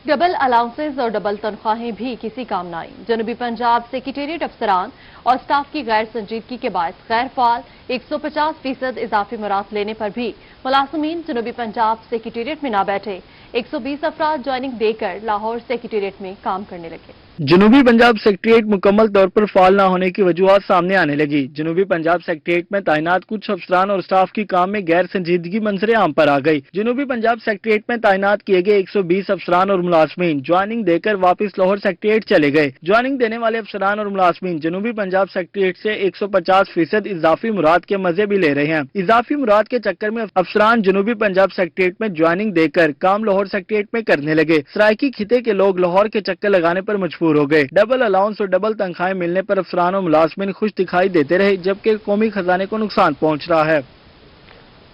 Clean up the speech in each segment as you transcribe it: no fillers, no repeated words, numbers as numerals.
Double allowances और double तनख्वाहें भी किसी काम न आई। जनूबी पंजाब सेक्रेटेरिएट अफसरान और स्टाफ की गैर संजीदगी के बायस गैर फाल 150% इजाफी मुराद लेने पर भी मुलाजमीन जनूबी पंजाब सेक्रेटेरिएट में न बैठे। 120 अफराद ज्वाइनिंग देकर लाहौर सेक्रेटेरिएट में काम करने लगे। जनूबी पंजाब सेक्रेटेरिएट मुकम्मल तौर पर फाल न होने की वजूहत सामने आने लगी। जनूबी पंजाब सेक्रेटेरिएट में तैनात कुछ अफसरान और स्टाफ की काम में गैर संजीदगी मंजर आम पर आ गई। जनूबी पंजाब सेक्रेटेरिएट में तैनात किए गए 120 अफसरान और मुलाजमीन ज्वाइनिंग देकर वापस लाहौर सेक्रेटेरिएट चले गए। ज्वाइनिंग देने वाले अफसरान और मुलाजमीन जनूबी पंजाब सेक्रेटेरिएट से 150% इजाफी मुराद के मजे भी ले रहे हैं। इजाफी मुराद के चक्कर में अफसरान जनूबी पंजाब सेक्रेटेरिएट में ज्वाइनिंग देकर काम लाहौर सेक्रेटेरिएट में करने लगे। सराइकी खिते के लोग लाहौर के चक्कर लगाने पर मजबूर हो गए। डबल अलाउंस और डबल तनख्वाहें मिलने पर अफसरान और मुलाजमीन खुश दिखाई देते रहे, जबकि कौमी खजाने को नुकसान पहुंच रहा है।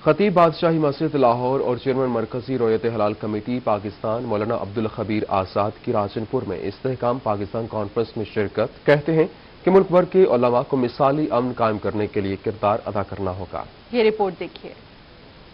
खतीब बादशाही मस्जिद लाहौर और चेयरमैन मरकजी रोयत हलाल कमेटी पाकिस्तान मौलाना अब्दुल खबीर आजाद की राजनपुर में इस्तेहकाम पाकिस्तान कॉन्फ्रेंस में शिरकत। कहते हैं कि मुल्क भर के उलमा को मिसाली अमन कायम करने के लिए किरदार अदा करना होगा। ये रिपोर्ट देखिए।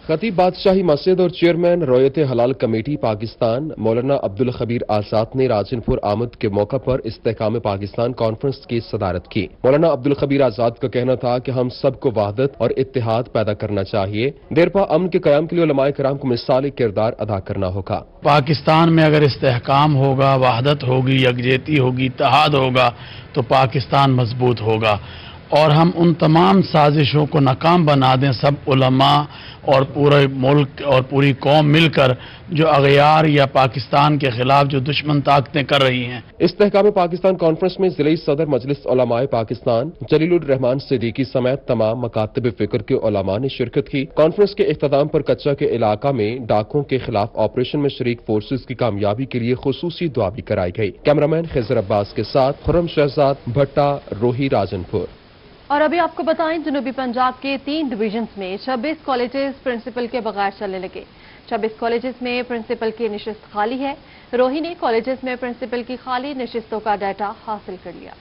खतीब बादशाही मस्जिद और चेयरमैन रोयत हलाल कमेटी पाकिस्तान मौलाना अब्दुल खबीर आजाद ने राजनपुर आमद के मौका पर इस्तेहकाम पाकिस्तान कॉन्फ्रेंस की सदारत की। मौलाना अब्दुल खबीर आजाद का कहना था कि हम सबको वहदत और इत्तेहाद पैदा करना चाहिए। देरपा अमन के कयाम के लिए उलमाए कराम को मिसाली किरदार अदा करना होगा। पाकिस्तान में अगर इस्तेहकाम होगा, वहदत होगी, यकजहती होगी, इत्तेहाद होगा तो पाकिस्तान मजबूत होगा। और हम उन तमाम साजिशों को नाकाम बना दें, सब उलमा और पूरे मुल्क और पूरी कौम मिलकर जो अगयार या पाकिस्तान के खिलाफ जो दुश्मन ताकतें कर रही हैं। इस्तेहकाम पाकिस्तान कॉन्फ्रेंस में जिले सदर मजलिस उलमाए पाकिस्तान जलीलुर रहमान सिद्दीकी समेत तमाम मकातब फिक्र के उलमा ने शिरकत की। कॉन्फ्रेंस के इख्तिताम पर कच्चा के इलाका में डाकों के खिलाफ ऑपरेशन में शरीक फोर्सेज की कामयाबी के लिए खुसूसी दुआ भी कराई गई। कैमरामैन खिजर अब्बास के साथ खुर्रम शहजाद, भट्टा, रोही, राजनपुर। और अभी आपको बताएं, जनूबी पंजाब के 3 डिवीजन्स में 26 कॉलेजेस प्रिंसिपल के बगैर चलने लगे। 26 कॉलेजेस में प्रिंसिपल की नशिस्त खाली है। रोही ने कॉलेजेस में प्रिंसिपल की खाली नशिस्तों का डाटा हासिल कर लिया।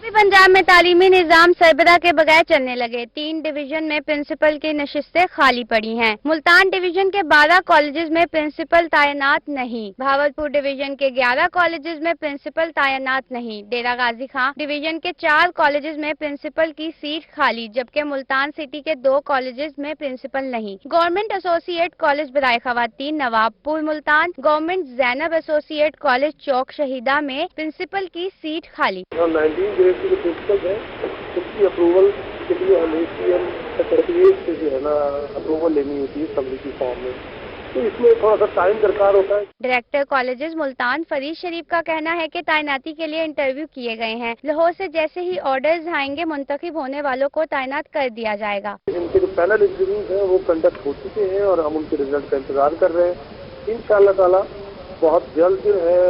पंजाब में तालीमी निजाम सरबरा के बगैर चलने लगे। 3 डिवीजन में प्रिंसिपल की नशिस्तें खाली पड़ी हैं। मुल्तान डिवीजन के 12 कॉलेजेस में प्रिंसिपल तैनात नहीं। भावलपुर डिवीजन के 11 कॉलेजेस में प्रिंसिपल तैनात नहीं। डेरा गाजी खां डिवीजन के 4 कॉलेजेस में प्रिंसिपल की सीट खाली, जबकि मुल्तान सिटी के 2 कॉलेजेस में प्रिंसिपल नहीं। गवर्नमेंट एसोसिएट कॉलेज बराए खवातीन Nawabpur Multan, government Zainab associate college Chowk Shahida में प्रिंसिपल की सीट खाली। जो प्रिंसिपल है उसकी अप्रूवल के लिए हमें सेक्रेटरीट से जो है ना अप्रूवल लेनी होती है कम्युनिटी फॉर्म में, तो इसमें थोड़ा सा टाइम दरकार होता है। डायरेक्टर कॉलेजेस मुल्तान फरीद शरीफ का कहना है कि तैनाती के लिए इंटरव्यू किए गए हैं। लाहौर से जैसे ही ऑर्डर्स आएंगे मुंतखब होने वालों को तैनात कर दिया जाएगा। इनके जो पैनल इंटरव्यूज हैं वो कंडक्ट हो चुके हैं और हम उनके रिजल्ट का इंतजार कर रहे हैं। इंशाअल्लाह ताला बहुत जल्द जो है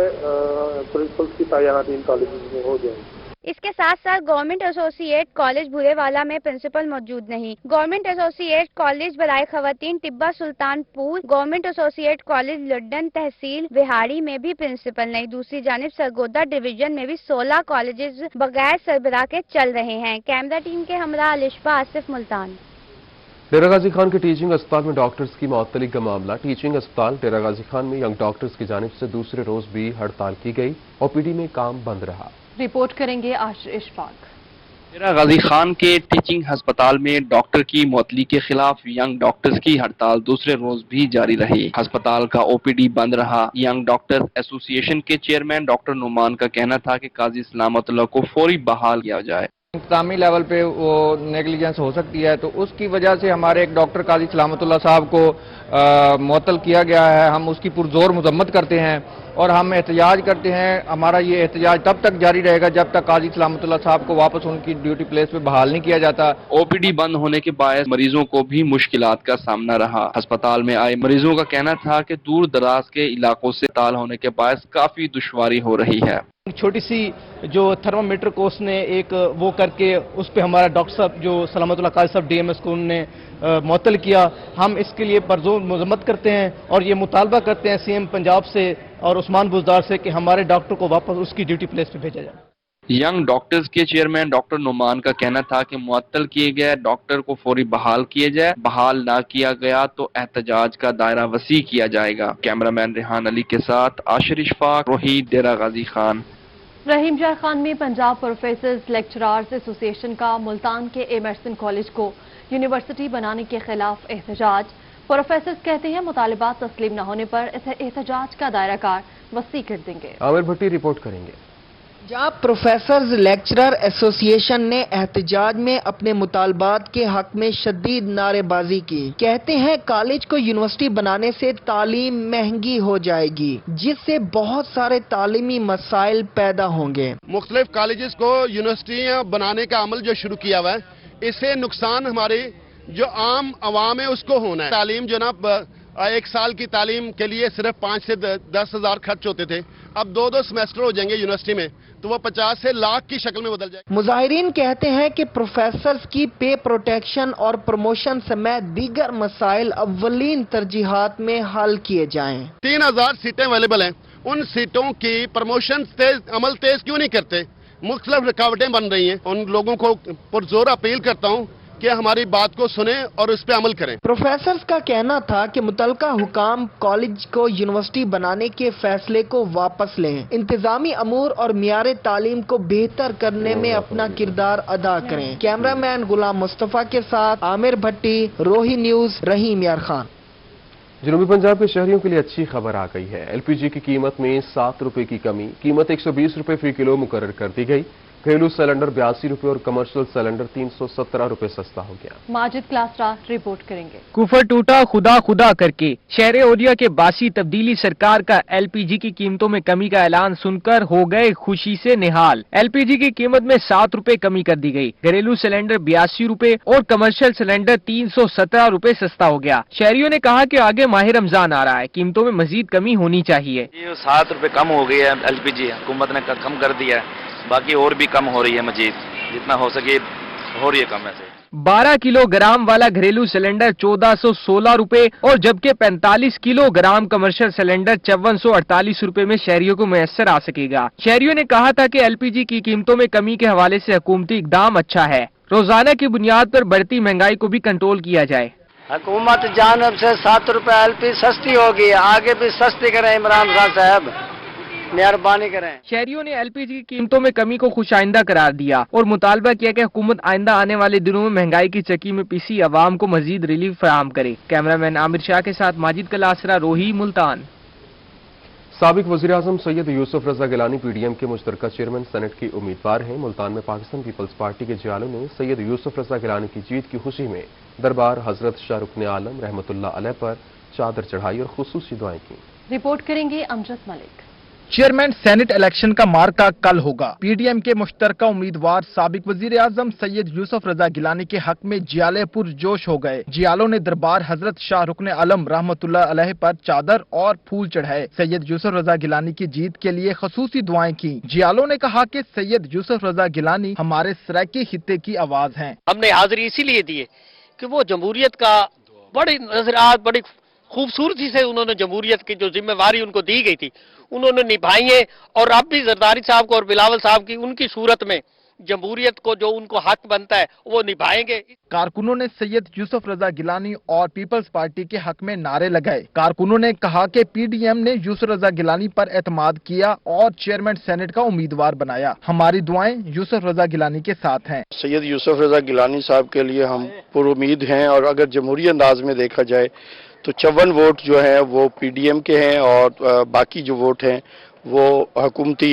प्रिंसिपल की तैनाती इन कॉलेजेस में हो जाएगी। इसके साथ साथ गवर्नमेंट एसोसिएट कॉलेज भूरेवाला में प्रिंसिपल मौजूद नहीं। गवर्नमेंट एसोसिएट कॉलेज बराए खवातीन Tibba Sultanpur, government associate college Laddan tehsil Vehari में भी प्रिंसिपल नहीं। दूसरी जानिब सरगोदा डिवीजन में भी 16 कॉलेजेस बगैर सरबराह के चल रहे हैं। कैमरा टीम के हमरा अलिशबा आसिफ, मुल्तान। डेरा गाजी खान के टीचिंग अस्पताल में डॉक्टर्स की मअतली का मामला। टीचिंग अस्पताल डेरा गाजी खान में यंग डॉक्टर्स की जानिब से दूसरे रोज भी हड़ताल की गई। ओपीडी में काम बंद रहा। रिपोर्ट करेंगे इशफाक। डेरा गाजी खान के टीचिंग अस्पताल में डॉक्टर की मुअत्तली के खिलाफ यंग डॉक्टर्स की हड़ताल दूसरे रोज भी जारी रही। अस्पताल का ओपीडी बंद रहा। यंग डॉक्टर एसोसिएशन के चेयरमैन डॉक्टर नुमान का कहना था कि काजी सलामतुल्लाह को फौरी बहाल किया जाए। इंतजामी लेवल पे वो नेग्लिजेंस हो सकती है, तो उसकी वजह से हमारे एक डॉक्टर काजी सलामतुल्लाह साहब को मुअत्तल किया गया है। हम उसकी पुरजोर मजम्मत करते हैं और हम एहतजाज करते हैं। हमारा ये एहतजाज तब तक जारी रहेगा जब तक काजी सलामतुल्लाह साहब को वापस उनकी ड्यूटी प्लेस पे बहाल नहीं किया जाता। ओपीडी बंद होने के बायस मरीजों को भी मुश्किलात का सामना रहा। अस्पताल में आए मरीजों का कहना था कि दूर दराज के इलाकों से ताल होने के बायस काफी दुश्वारी हो रही है। छोटी सी जो थर्मामीटर को उसने एक वो करके उस पर हमारा डॉक्टर साहब जो सलामतुल्लाह काजी साहब डीएमएस को उन्होंने मुअत्तल किया। हम इसके लिए परजोर मजम्मत करते हैं और ये मुतालबा करते हैं सीएम पंजाब से और उस्मान बुज़दार से कि हमारे डॉक्टर को वापस उसकी ड्यूटी प्लेस पे भेजा जाए। यंग डॉक्टर्स के चेयरमैन डॉक्टर नुमान का कहना था कि मुअत्तल किए गए डॉक्टर को फौरी बहाल किया जाए, बहाल ना किया गया तो एहतजाज का दायरा वसी किया जाएगा। कैमरामैन रेहान अली के साथ आशिर इशफाक, रोही, डेरा गाजी खान। रहीम जार खान में पंजाब प्रोफेसर्स लेक्चरर्स एसोसिएशन का मुल्तान के एमर्सन कॉलेज को यूनिवर्सिटी बनाने के खिलाफ एहतजाज। प्रोफेसर्स कहते हैं मुतालिबात तस्लीम न होने पर इस एहतजाज का दायरा कार वसी कर देंगे। आमिर भट्टी रिपोर्ट करेंगे। पंजाब प्रोफेसर्स लेक्चरर एसोसिएशन ने एहतजाज में अपने मुतालबात के हक में शदीद नारेबाजी की। कहते हैं कॉलेज को यूनिवर्सिटी बनाने से तालीम महंगी हो जाएगी, जिससे बहुत सारे तालीमी मसाइल पैदा होंगे। मुख्तलिफ कॉलेजेस को यूनिवर्सिटियाँ बनाने का अमल जो शुरू किया हुआ है, इससे नुकसान हमारे जो आम आवाम है उसको होना है। तालीम जो ना एक साल की तालीम के लिए सिर्फ 5 से 10 हज़ार खर्च होते थे, अब 2-2 सेमेस्टर हो जाएंगे यूनिवर्सिटी में, तो वो 50 से लाख की शक्ल में बदल जाएगा। मुजाहिरीन कहते हैं कि प्रोफेसर्स की पे प्रोटेक्शन और प्रमोशन समेत दीगर मसाइल अव्वलीन तरजीहात में हल किए जाएं। 3000 सीटें अवेलेबल हैं, उन सीटों की प्रमोशन अमल तेज क्यों नहीं करते? मुख्तलिफ रुकावटें बन रही हैं। उन लोगों को पुरजोर अपील करता हूँ कि हमारी बात को सुने और उस पर अमल करें। प्रोफेसर्स का कहना था कि मुतलका हुकाम कॉलेज को यूनिवर्सिटी बनाने के फैसले को वापस लें, इंतजामी अमूर और मियारे तालीम को बेहतर करने में अपना किरदार अदा करें। कैमरामैन गुलाम मुस्तफा के साथ आमिर भट्टी, रोही न्यूज, रहीम यार खान। जनूबी पंजाब के शहरियों के लिए अच्छी खबर आ गई है। एलपीजी की कीमत में 7 रुपए की कमी, कीमत 120 रुपए फी किलो मुकर्रर कर दी गई। घरेलू सिलेंडर 82 रुपए और कमर्शियल सिलेंडर 317 रुपए सस्ता हो गया। माजिद क्लासरा रिपोर्ट करेंगे। कुफर टूटा खुदा खुदा करके शहर ओलिया के बासी तब्दीली सरकार का एलपीजी की कीमतों में कमी का ऐलान सुनकर हो गए खुशी से निहाल। एलपीजी की कीमत में 7 रुपए कमी कर दी गई। घरेलू सिलेंडर 82 रुपए और कमर्शियल सिलेंडर 317 रुपए सस्ता हो गया। शहरियों ने कहा कि आगे माह रमजान आ रहा है, कीमतों में मजीद कमी होनी चाहिए। 7 रुपए कम हो गई है एलपीजी, हुकूमत ने कम कर दिया है, बाकी और भी कम हो रही है, मजीद जितना हो सके हो रही है कम। ऐसे 12 किलोग्राम वाला घरेलू सिलेंडर 1416 रुपए और जबकि 45 किलोग्राम कमर्शियल सिलेंडर 5448 रुपए में शहरियों को मैसर आ सकेगा। शहरियों ने कहा था कि एलपीजी की कीमतों में कमी के हवाले से हुकूमती इकदाम अच्छा है, रोजाना की बुनियाद पर बढ़ती महंगाई को भी कंट्रोल किया जाए। हुकूमत जानब से 7 रुपए एलपी सस्ती होगी, आगे भी सस्ती करें इमरान खान साहब, मेहरबानी करें। शहरियों ने एलपीजी की कीमतों में कमी को खुशाइंदा करार दिया और मुतालबा किया कि हुकूमत आइंदा आने वाले दिनों में महंगाई की चक्की में पिसी अवाम को मजीद रिलीफ फराहम करे। कैमरामैन आमिर शाह के साथ माजिद कलासरा, रोही, मुल्तान। साबिक वज़ीर आज़म सैयद यूसुफ रजा गिलानी पीडीएम के मुश्तरका चेयरमैन सेनेट के उम्मीदवार हैं। मुल्तान में पाकिस्तान पीपल्स पार्टी के जियालों ने सैयद यूसुफ रजा गिलानी की जीत की खुशी में दरबार हजरत शाह रुकन आलम रहमतुल्लाह अलैह पर चादर चढ़ाई और खुसूसी दुआएं की। रिपोर्ट करेंगे Amjad Malik. Chairman senate election का मार्का कल होगा। पीडीएम के मुश्तरका उम्मीदवार साबिक वजीर आजम सैयद यूसुफ रजा गिलानी के हक में जियाले पुरजोश हो गए। जियालों ने दरबार हजरत शाह रुकन आलम रहमतुल्लाह अलैह पर चादर और फूल चढ़ाए। सैयद यूसुफ रजा गिलानी की जीत के लिए खसूसी दुआएं की। जियालों ने कहा कि सैयद यूसुफ रजा गिलानी हमारे सराइकी खित्ते की आवाज हैं। हमने हाजिरी इसीलिए दी है कि वो जमहूरियत का बड़ी नजरियात, बड़ी खूबसूरती से उन्होंने जमहूरियत की जो जिम्मेवारी उनको दी गई थी उन्होंने निभाई है, और अब भी जरदारी साहब को और बिलावल साहब की उनकी सूरत में जमहूरियत को जो उनको हक बनता है वो निभाएंगे। कारकुनों ने सैयद यूसुफ रजा गिलानी और पीपल्स पार्टी के हक में नारे लगाए। कारकुनों ने कहा कि पीडीएम ने यूसुफ रजा गिलानी पर एतमाद किया और चेयरमैन सेनेट का उम्मीदवार बनाया। हमारी दुआएं यूसुफ रजा गिलानी के साथ हैं। सैयद यूसुफ रजा गिलानी साहब के लिए हम पुरुमीद हैं, और अगर जमहूरी अंदाज में देखा जाए तो 54 वोट जो हैं वो पीडीएम के हैं और बाकी जो वोट हैं वो हुकूमती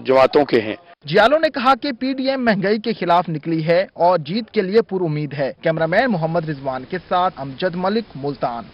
जमातों के हैं। जियालों ने कहा कि पीडीएम महंगाई के खिलाफ निकली है और जीत के लिए पुरुमीद है। कैमरामैन मोहम्मद रिजवान के साथ Amjad Malik, Multan.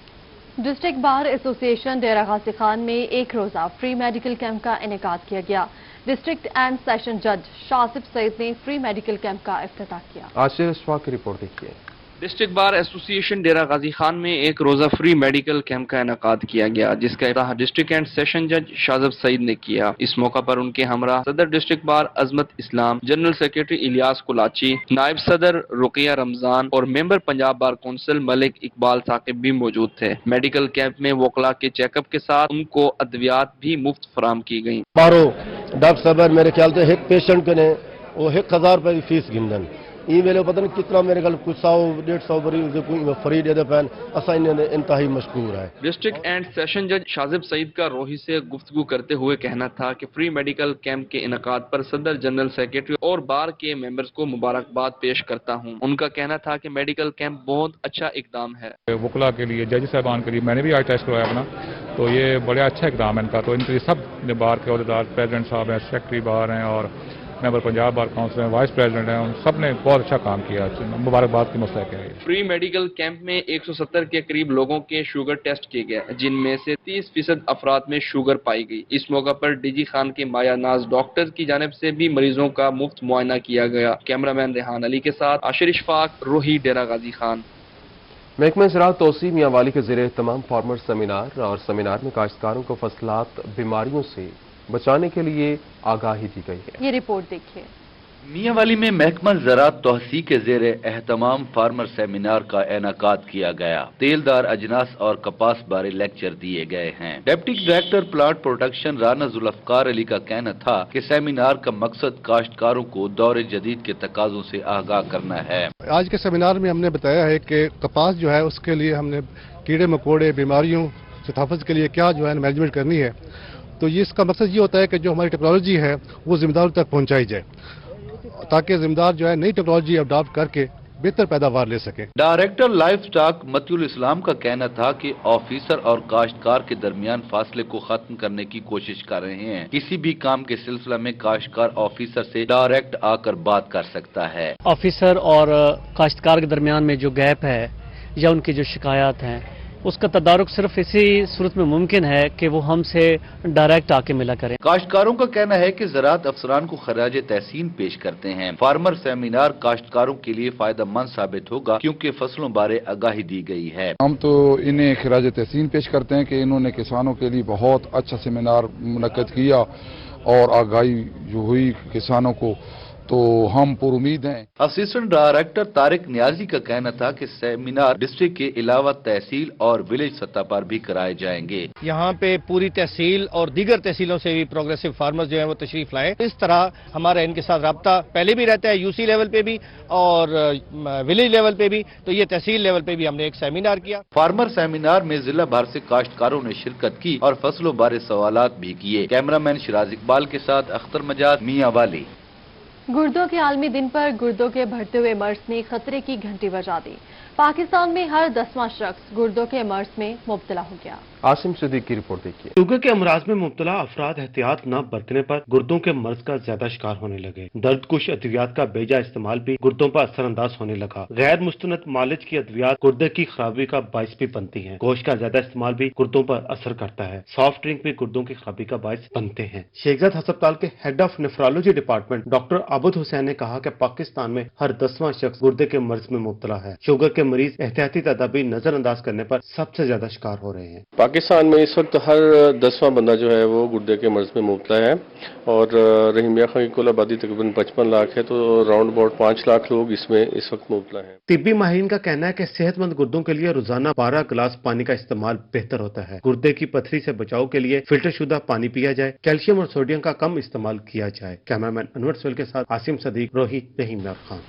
District bar association Dera Ghazi Khan में एक रोजा फ्री मेडिकल कैंप का इनेकाद किया गया। डिस्ट्रिक्ट एंड सेशन जज शासिफ सईद ने फ्री मेडिकल कैंप का इफ्तिताह किया। आशिर इशफाक की रिपोर्ट देखिए। District bar association Dera Ghazi Khan में एक रोजा फ्री मेडिकल कैंप का इनेकाद किया गया, जिसका इफ्तिताह डिस्ट्रिक्ट एंड सेशन जज शाजिब सईद ने किया। इस मौका पर उनके हमरा सदर district bar Azmat Islam, general secretary Ilyas Kulachi, नायब सदर रुकिया रमजान और member Punjab bar council Malik Iqbal Saqib भी मौजूद थे। मेडिकल कैंप में वकला के चेकअप के साथ उनको अद्वियात भी मुफ्त फराम की गयी। बारो डॉक्टर साहब मेरे ख्याल से एक पेशेंट के ने वो 1000 रुपये की फीस गिनदन ई मेरे पता नहीं कितना मेरे ख्याल कुछ 100-150 बरी फ्री दे पैन असा इंतहाई मशकूर है। डिस्ट्रिक्ट एंड सेशन जज शाजिब सईद का रोही से गुफ्तगू करते हुए कहना था कि फ्री मेडिकल कैंप के इनकाद पर सदर जनरल सेक्रेटरी और बार के मेंबर्स को मुबारकबाद पेश करता हूं। उनका कहना था कि मेडिकल कैंप बहुत अच्छा इकदाम है। वकला के लिए, जज साहबान के लिए मैंने भी आज टेस्ट करवाया अपना, तो ये बड़ा अच्छा इकदाम है इनका। तो इनके लिए सब बार के अहदेदार, प्रेसिडेंट साहब हैं, सेक्रेटरी बार हैं और मेंबर पंजाब बार काउंसिल हैं, वाइस प्रेसिडेंट हैं, उन सब ने बहुत अच्छा काम किया। मुबारकबाद की मुस्तहक है। फ्री मेडिकल कैंप में 170 के करीब लोगों के शुगर टेस्ट किए गए, जिनमें से 30% अफराद में शुगर पाई गई। इस मौका पर डीजी खान के माया नाज डॉक्टर की जानिब से भी मरीजों का मुफ्त मुआयना किया गया। कैमरामैन रेहान अली के साथ आशिर इशफाक, रोही, डेरा गाजी खान। महकमा ज़राअत तौसीफ मियांवाली के ज़रिए तमाम फार्मर सेमिनार और सेमिनार में काश्तकारों को फसलात बीमारियों से बचाने के लिए आगाही दी गई है। ये रिपोर्ट देखिए। मियांवाली में महकमा ज़राअत तौसीफ के ज़ेरे एहतमाम फार्मर सेमिनार का इनेकाद किया गया। तेलदार अजनास और कपास बारे लेक्चर दिए गए हैं। Deputy director plant protection Rana Zulfiqar Ali का कहना था कि सेमिनार का मकसद काश्तकारों को दौर जदीद के तकाजों से आगाह करना है। आज के सेमिनार में हमने बताया है कि कपास जो है उसके लिए हमने कीड़े मकोड़े बीमारियों से तहफ़्फ़ुज़ के लिए क्या जो है मैनेजमेंट करनी है। तो ये इसका मकसद ये होता है कि जो हमारी टेक्नोलॉजी है वो जिम्मेदारों तक पहुंचाई जाए, ताकि जिम्मेदार जो है नई टेक्नोलॉजी अडॉप्ट करके बेहतर पैदावार ले सके। डायरेक्टर लाइफ स्टॉक मतियुल इस्लाम का कहना था कि ऑफिसर और काश्तकार के दरमियान फासले को खत्म करने की कोशिश कर रहे हैं। किसी भी काम के सिलसिला में काश्तकार ऑफिसर से डायरेक्ट आकर बात कर सकता है। ऑफिसर और काश्तकार के दरमियान में जो गैप है या उनकी जो शिकायत हैं, उसका तदारुक सिर्फ इसी सूरत में मुमकिन है कि वो हमसे डायरेक्ट आके मिला करें। काश्तकारों का कहना है कि ज़राअत अफसरान को खराज तहसीन पेश करते हैं। फार्मर सेमिनार काश्तकारों के लिए फायदा मंद साबित होगा, क्योंकि फसलों बारे आगाही दी गई है। हम तो इन्हें खराज तहसीन पेश करते हैं कि इन्होंने किसानों के लिए बहुत अच्छा सेमिनार मुनक्कद किया और आगाही जो हुई किसानों को, तो हम पर उम्मीद हैं। असिस्टेंट डायरेक्टर तारिक नियाजी का कहना था कि सेमिनार डिस्ट्रिक्ट के अलावा तहसील और विलेज सतह पर भी कराए जाएंगे। यहाँ पे पूरी तहसील और दीगर तहसीलों से भी प्रोग्रेसिव फार्मर्स जो है वो तशरीफ लाए। इस तरह हमारा इनके साथ रब्ता पहले भी रहता है, यूसी लेवल पे भी और विलेज लेवल पे भी। तो ये तहसील लेवल पे भी हमने एक सेमिनार किया। फार्मर सेमिनार में जिला भर से काश्तकारों ने शिरकत की और फसलों बारे सवालात भी किए। कैमरामैन शिराज इकबाल के साथ अख्तर मजाद, मियांवाली। गुर्दों के आलमी दिन पर गुर्दों के बढ़ते हुए मर्ज ने खतरे की घंटी बजा दी। पाकिस्तान में हर 10वां शख्स गुर्दों के मर्ज में मुब्तला हो गया। आसिम सिद्दीक की रिपोर्ट देखिए। शुगर के अमराज में मुब्तला अफराद एहतियात न बरतने पर गुर्दों के मर्ज का ज्यादा शिकार होने लगे। दर्दकुश अद्वियात का बेजा इस्तेमाल भी गुर्दों पर असरअंदाज होने लगा। गैर मुस्तनद मालिज की अद्वियात गुर्दे की खराबी का बायस भी बनती हैं। गोश्त का ज्यादा इस्तेमाल भी गुर्दों पर असर करता है। सॉफ्ट ड्रिंक भी गुर्दों की खराबी का बायस बनते हैं। शेखजाद अस्पताल के head of nephrology department doctor Abud Hussain ने कहा कि पाकिस्तान में हर 10वां शख्स गुर्दे के मर्ज में मुब्तला है। शुगर के मरीज एहतियाती तदाबीर नजरअंदाज करने पर सबसे ज्यादा शिकार हो रहे हैं। पाकिस्तान में इस वक्त हर 10वां बंदा जो है वो गुर्दे के मर्ज में मुब्तला है और रहीम मियां खान की कुल आबादी तकरीबन 55 लाख है, तो राउंड अबाउट 5 लाख लोग इसमें इस वक्त मुब्तला हैं। तिब्बी माहिरीन का कहना है कि सेहतमंद गुर्दों के लिए रोजाना 12 गिलास पानी का इस्तेमाल बेहतर होता है। गुर्दे की पथरी से बचाव के लिए फिल्टर शुदा पानी पिया जाए, कैल्शियम और सोडियम का कम इस्तेमाल किया जाए। कैमरामैन अनवर सोहेल के साथ आसिम सदीक, रोही, रहीम मियां खान।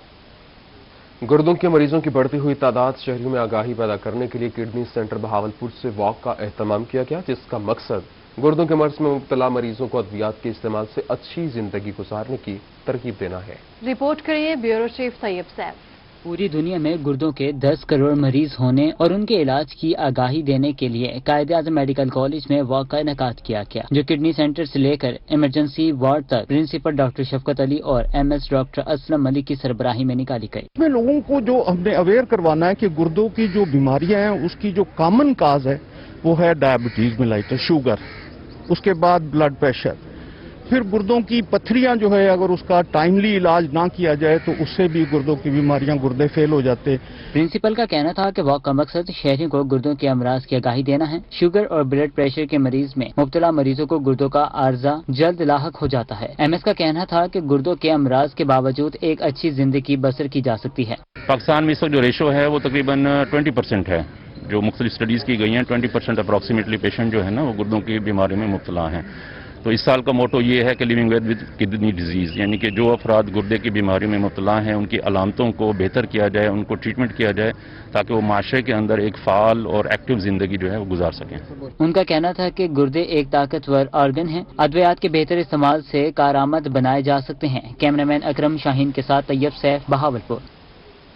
गुर्दों के मरीजों की बढ़ती हुई तादाद शहरियों में आगाही पैदा करने के लिए किडनी सेंटर बहावलपुर से वॉक का एहतमाम किया गया, जिसका मकसद गुर्दों के मर्ज में मुब्तला मरीजों को अद्वियात के इस्तेमाल से अच्छी जिंदगी गुजारने की तरकीब देना है। रिपोर्ट करिए ब्यूरो चीफ तैयब सैफ। पूरी दुनिया में गुर्दों के 10 करोड़ मरीज होने और उनके इलाज की आगाही देने के लिए कायदे-आज़म मेडिकल कॉलेज में वॉक का इनेकाद किया गया, जो किडनी सेंटर से लेकर इमरजेंसी वार्ड तक प्रिंसिपल डॉक्टर शफकत अली और MS डॉक्टर असलम मलिक की सरबराही में निकाली गई। इसमें लोगों को जो हमने अवेयर करवाना है कि गुर्दों की जो बीमारियां हैं उसकी जो कॉमन काज है वो है डायबिटीज मेलाइटस, शुगर, उसके बाद ब्लड प्रेशर, फिर गुर्दों की पथरियां जो है अगर उसका टाइमली इलाज ना किया जाए तो उससे भी गुर्दों की बीमारियां, गुर्दे फेल हो जाते। प्रिंसिपल का कहना था कि वॉक का मकसद शहरियों को गुर्दों के अमराज की आगाही देना है। शुगर और ब्लड प्रेशर के मरीज में मुब्तला मरीजों को गुर्दों का आर्जा जल्द लाहक हो जाता है। MS का कहना था कि गुर्दों के अमराज के बावजूद एक अच्छी जिंदगी बसर की जा सकती है। पाकिस्तान में इस वक्त जो रेशो है वो तकरीबन 20% है। जो मुख्तलिफ स्टडीज की गई हैं 20% अप्रॉक्सीमेटली पेशेंट जो है ना वो गुर्दों की बीमारी में मुब्तला हैं। तो इस साल का मोटो ये है कि लिविंग विद किडनी डिजीज़, यानी कि जो अफराद गुर्दे की बीमारियों में मुब्तला हैं उनकी अलामतों को बेहतर किया जाए, उनको ट्रीटमेंट किया जाए ताकि वो माशरे के अंदर एक फ़ाल और एक्टिव ज़िंदगी जो है वो गुजार सकें। उनका कहना था कि गुर्दे एक ताकतवर ऑर्गन हैं, अद्वियात के बेहतर इस्तेमाल से कारआमद बनाए जा सकते हैं। कैमरामैन अकरम शाहीन के साथ तैयब सैफ, बहावलपुर।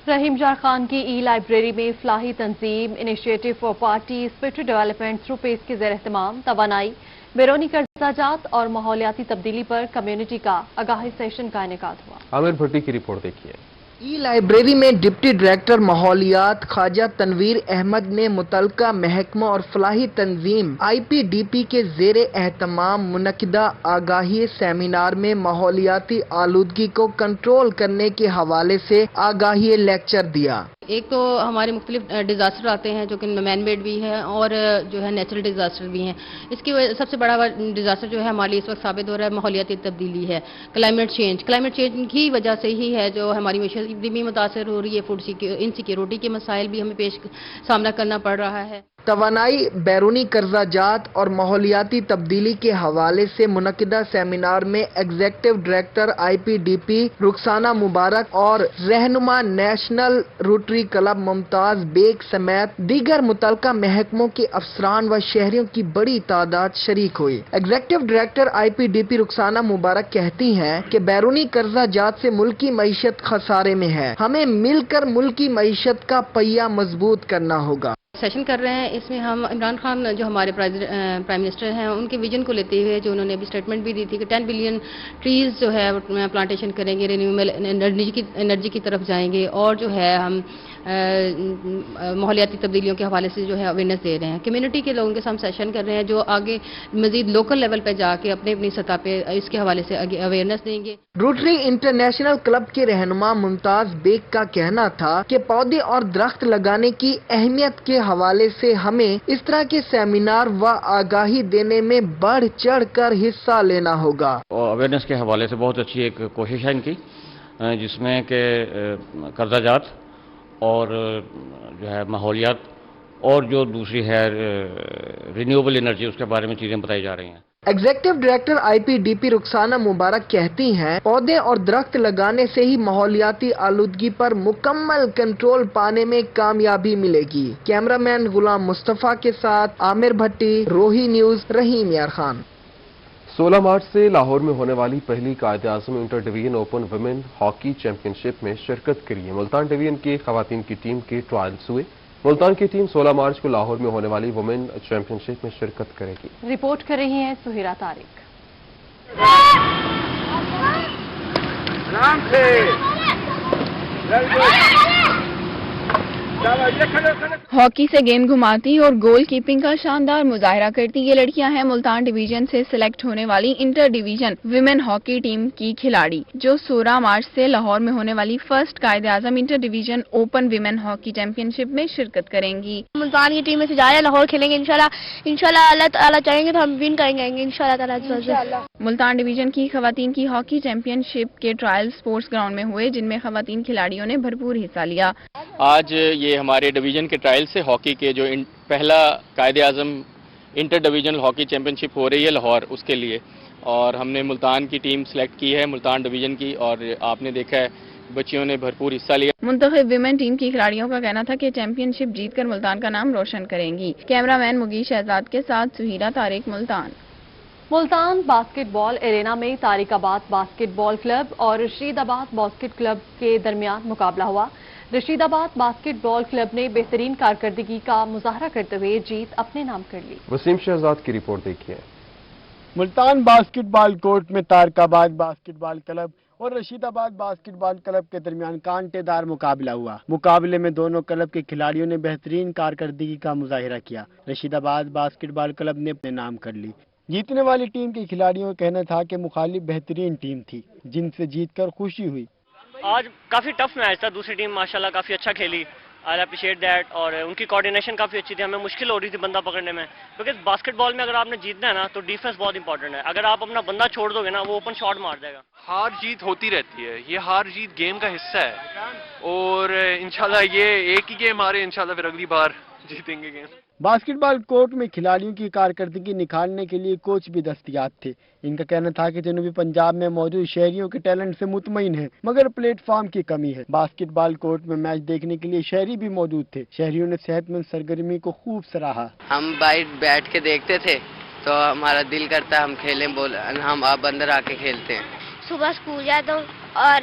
रहीम जार खान की ई लाइब्रेरी में Falahi Tanzeem initiative for party spiritual development through pace के ज़ेर एहतमाम तवानाई, बैरूनी कर्जाजात और माहौलियाती तब्दीली पर कम्युनिटी का आगाही सेशन का इनेकाद हुआ। आमिर भट्टी की रिपोर्ट देखिए। ई लाइब्रेरी में डिप्टी डायरेक्टर माहौलियात ख्वाजा तनवीर अहमद ने मुतलका महकमा और फलाही तंजीम IPDP के ज़ेर एहतमाम मुनक्किदा आगाही सेमिनार में माहौलियाती आलूदगी को कंट्रोल करने के हवाले से आगाही लेक्चर दिया। एक तो हमारे मुख्तलिफ डिज़ास्टर आते हैं जो कि मैन मेड भी हैं और जो है नेचुरल डिज़ास्टर भी हैं। इसकी सबसे बड़ा डिज़ास्टर जो है हमारे लिए इस वक्त साबित हो रहा है माहौलियाती तब्दीली है, क्लाइमेट चेंज की वजह से ही है जो हमारी मीशत भी मुतासर हो रही है। फूड इनसिक्योरिटी के मसाइल भी हमें सामना करना पड़ रहा है। तवानाई, बैरूनी कर्जाजात और माहौलियाती तब्दीली के हवाले से मुनक्किदा सेमिनार में executive director IPDP Rukhsana Mubarak और रहनुमा national rotary club Mumtaz Baig समेत दीगर मुतलका महकमों के अफसरान व शहरियों की बड़ी तादाद शरीक हुई। एग्जीक्यूटिव डायरेक्टर IPDP रुखसाना मुबारक कहती हैं कि बैरूनी कर्जाजात से मुल्की मईशत खसारे में है, हमें मिलकर मुल्की मईशत का पहिया मजबूत करना होगा। सेशन कर रहे हैं, इसमें हम इमरान खान जो हमारे प्राइम मिनिस्टर हैं उनके विजन को लेते हुए जो उन्होंने अभी स्टेटमेंट भी दी थी कि 10 बिलियन ट्रीज जो है प्लांटेशन करेंगे, रिन्यूएबल एनर्जी की तरफ जाएंगे और जो है हम माहौलियाती तब्दीलियों के हवाले से जो है अवेयरनेस दे रहे हैं। कम्युनिटी के लोगों के साथ हम सेशन कर रहे हैं जो आगे मजीद लोकल लेवल पे जाके अपनी सतह पे इसके हवाले से अवेयरनेस देंगे। रोटरी इंटरनेशनल क्लब के रहनुमा मुमताज बेग का कहना था कि पौधे और दरख्त लगाने की अहमियत के हवाले से हमें इस तरह के सेमिनार व आगाही देने में बढ़ चढ़ कर हिस्सा लेना होगा। अवेयरनेस के हवाले से बहुत अच्छी एक कोशिश है इनकी, जिसमें कि कर्जाजात और जो है माहौलियात और जो दूसरी है रिन्यूएबल एनर्जी उसके बारे में चीज़ें बताई जा रही हैं। एग्जीक्यूटिव डायरेक्टर IPDP रुखसाना मुबारक कहती हैं पौधे और दरख्त लगाने से ही माहौलियाती आलूदगी पर मुकम्मल कंट्रोल पाने में कामयाबी मिलेगी। कैमरामैन गुलाम मुस्तफा के साथ आमिर भट्टी, रोही न्यूज, रहीम यार खान। 16 मार्च से लाहौर में होने वाली पहली Quaid-e-Azam inter division open women hockey championship में शिरकत के लिए मुल्तान डिवीजन की खवातीन की टीम के ट्रायल्स हुए। मुल्तान की टीम 16 मार्च को लाहौर में होने वाली वुमेन चैंपियनशिप में शिरकत करेगी। रिपोर्ट कर रही हैं सुहेरा तारिक। हॉकी से गेंद घुमाती और गोल कीपिंग का शानदार मुजाहरा करती ये लड़कियां हैं मुल्तान डिवीजन से सिलेक्ट होने वाली inter division women hockey team की खिलाड़ी जो 16 मार्च से लाहौर में होने वाली first Quaid-e-Azam inter division open women hockey championship में शिरकत करेंगी। मुल्तान की टीम में से जा रहे हैं, लाहौर खेलेंगे इंशाल्लाह अल्लाह ताला चाहेंगे तो हम विन करेंगे इंशाल्लाह। मुल्तान डिवीजन की खवातीन की हॉकी चैंपियनशिप के ट्रायल स्पोर्ट्स ग्राउंड में हुए जिनमें खवातीन खिलाड़ियों ने भरपूर हिस्सा लिया। आज ये हमारे डिवीजन के ट्रायल से हॉकी के जो पहला Quaid-e-Azam inter divisional hockey championship हो रही है लाहौर, उसके लिए और हमने मुल्तान की टीम सेलेक्ट की है मुल्तान डिवीजन की और आपने देखा है बच्चियों ने भरपूर हिस्सा लिया। मुंतखब विमेन टीम की खिलाड़ियों का कहना था कि चैंपियनशिप जीतकर मुल्तान का नाम रोशन करेंगी। कैमरामैन मुगीश शहजाद के साथ सुहीरा तारिक, मुल्तान। मुल्तान बास्केटबॉल एरेना में तारिकाबाद बास्केटबॉल क्लब और रशीदाबाद बास्केट क्लब के दरमियान मुकाबला हुआ। रशीदाबाद बास्केटबॉल क्लब ने बेहतरीन कारकर्दगी का मुजाहरा करते हुए जीत अपने नाम कर ली। वसीम शहजाद की रिपोर्ट देखिए। मुल्तान बास्केटबॉल कोर्ट में तारिकाबाद बास्केटबॉल क्लब और रशीदाबाद बास्केटबॉल क्लब के दरमियान कांटेदार मुकाबला हुआ। मुकाबले में दोनों क्लब के खिलाड़ियों ने बेहतरीन कारकर्दगी का मुजाहिरा किया। रशीदाबाद बास्केटबॉल क्लब ने अपने नाम कर ली। जीतने वाली टीम के खिलाड़ियों का कहना था कि मुखालिफ बेहतरीन टीम थी जिनसे जीतकर खुशी हुई। आज काफी टफ मैच था, दूसरी टीम माशाल्लाह काफी अच्छा खेली, आई अप्रिशिएट दैट। और उनकी कोऑर्डिनेशन काफी अच्छी थी, हमें मुश्किल हो रही थी बंदा पकड़ने में, क्योंकि बास्केटबॉल में अगर आपने जीतना है ना तो डिफेंस बहुत इंपॉर्टेंट है। अगर आप अपना बंदा छोड़ दोगे ना वो ओपन शॉट मार देगा। हार जीत होती रहती है, ये हार जीत गेम का हिस्सा है और इंशाल्लाह ये एक ही गेम हारे, इंशाल्लाह फिर अगली बार जीतेंगे गेम। बास्केटबॉल कोर्ट में खिलाड़ियों की कारकर्दगी निखारने के लिए कोच भी दस्तयाब थे। इनका कहना था कि जनूबी पंजाब में मौजूद शहरियों के टैलेंट से मुतमईन है, मगर प्लेटफॉर्म की कमी है। बास्केटबॉल कोर्ट में मैच देखने के लिए शहरी भी मौजूद थे। शहरियों ने सेहतमंद सरगर्मी को खूब सराहा। हम बाहर बैठ के देखते थे तो हमारा दिल करता है हम खेलें, हम अब अंदर आके खेलते हैं। सुबह स्कूल जाता हूँ और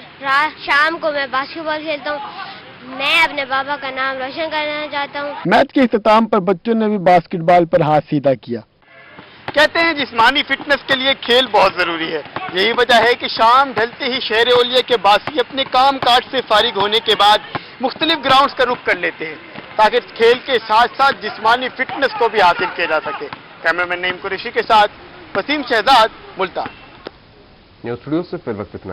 शाम को मैं बास्केटबॉल खेलता हूँ। मैं अपने पापा का नाम रोशन करना चाहता हूँ। मैच के इख्तिताम पर बच्चों ने भी बास्केटबॉल पर हाथ सीधा किया। कहते हैं जिस्मानी फिटनेस के लिए खेल बहुत जरूरी है। यही वजह है कि शाम ढलते ही शहर ओलिया के बासी अपने काम काज से फारिग होने के बाद मुख्तलिफ ग्राउंड्स का रुख कर लेते हैं ताकि खेल के साथ साथ जिस्मानी फिटनेस को भी हासिल किया जा सके। कैमरामैन नईम कुरैशी के साथ वसीम शहजाद, मुल्तान। न्यूज़ स्टूडियो से फिर वक्त इतना।